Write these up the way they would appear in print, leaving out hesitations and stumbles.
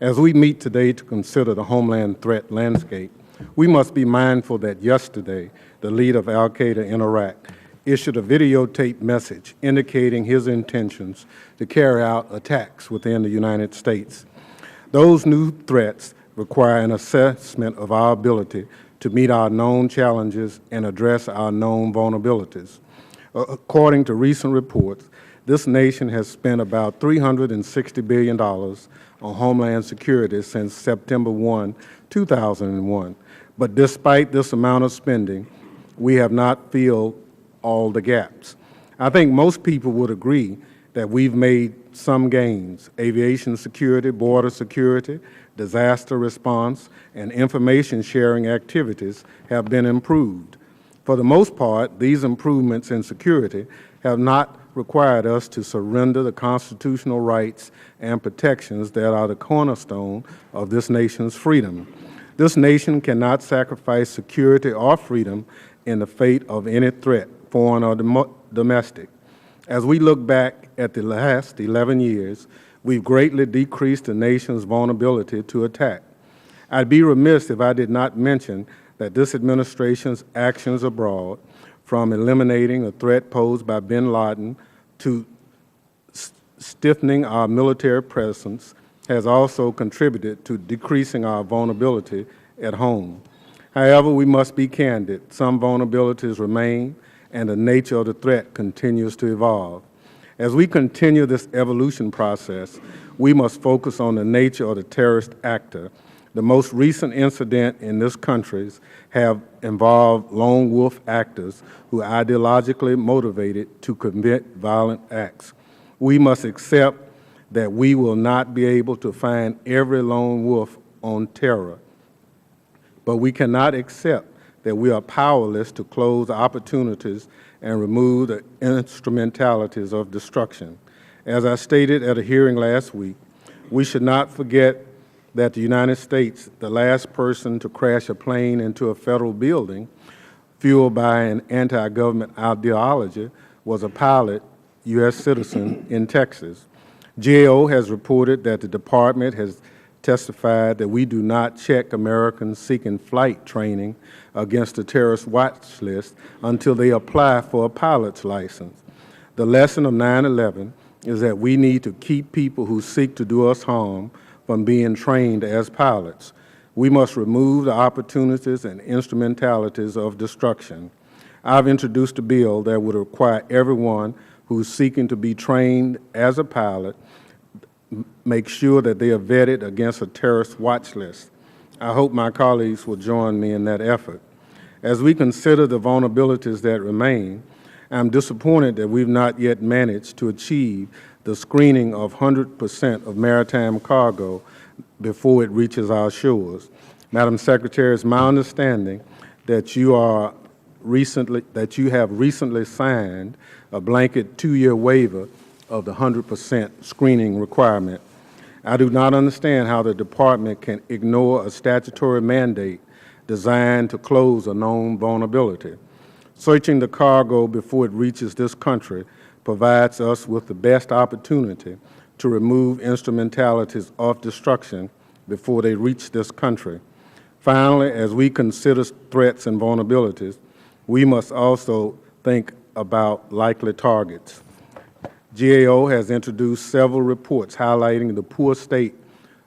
As we meet today to consider the Homeland Threat Landscape, we must be mindful that yesterday, the leader of al-Qaeda in Iraq issued a videotaped message indicating his intentions to carry out attacks within the United States. Those new threats require an assessment of our ability to meet our known challenges and address our known vulnerabilities. According to recent reports, this nation has spent about $360 billion on Homeland Security since September 1, 2001. But despite this amount of spending, we have not filled all the gaps. I think most people would agree that we've made some gains. Aviation security, border security, disaster response, and information sharing activities have been improved. For the most part, these improvements in security have not required us to surrender the constitutional rights and protections that are the cornerstone of this nation's freedom. This nation cannot sacrifice security or freedom in the fate of any threat, foreign or domestic. As we look back at the last 11 years, we've greatly decreased the nation's vulnerability to attack. I'd be remiss if I did not mention that this administration's actions abroad, from eliminating the threat posed by bin Laden to stiffening our military presence, has also contributed to decreasing our vulnerability at home. However, we must be candid. Some vulnerabilities remain, and the nature of the threat continues to evolve. As we continue this evolution process, we must focus on the nature of the terrorist actor. The most recent incident in this country have involved lone wolf actors who are ideologically motivated to commit violent acts. We must accept that we will not be able to find every lone wolf on terror, but we cannot accept that we are powerless to close opportunities and remove the instrumentalities of destruction. As I stated at a hearing last week, we should not forget that the United States, the last person to crash a plane into a federal building fueled by an anti-government ideology, was a pilot, U.S. citizen in Texas. GAO has reported that the department has testified that we do not check Americans seeking flight training against the terrorist watch list until they apply for a pilot's license. The lesson of 9/11 is that we need to keep people who seek to do us harm from being trained as pilots. We must remove the opportunities and instrumentalities of destruction. I've introduced a bill that would require everyone who's seeking to be trained as a pilot make sure that they are vetted against a terrorist watch list. I hope my colleagues will join me in that effort. As we consider the vulnerabilities that remain, I'm disappointed that we've not yet managed to achieve the screening of 100% of maritime cargo before it reaches our shores. Madam Secretary, it's my understanding that you have recently signed a blanket 2-year waiver of the 100% screening requirement. I do not understand how the Department can ignore a statutory mandate designed to close a known vulnerability. Searching the cargo before it reaches this country provides us with the best opportunity to remove instrumentalities of destruction before they reach this country. Finally, as we consider threats and vulnerabilities, we must also think about likely targets. GAO has introduced several reports highlighting the poor state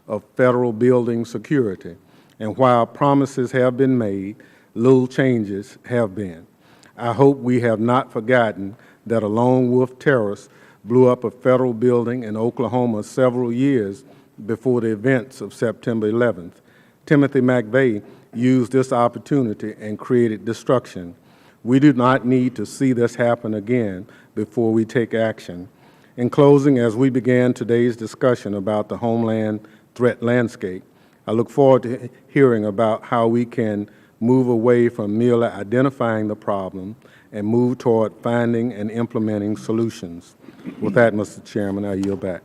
of federal building security, and while promises have been made, little changes have been. I hope we have not forgotten that a lone wolf terrorist blew up a federal building in Oklahoma several years before the events of September 11th. Timothy McVeigh used this opportunity and created destruction. We do not need to see this happen again before we take action. In closing, as we began today's discussion about the Homeland Threat Landscape, I look forward to hearing about how we can move away from merely identifying the problem and move toward finding and implementing solutions. With that, Mr. Chairman, I yield back.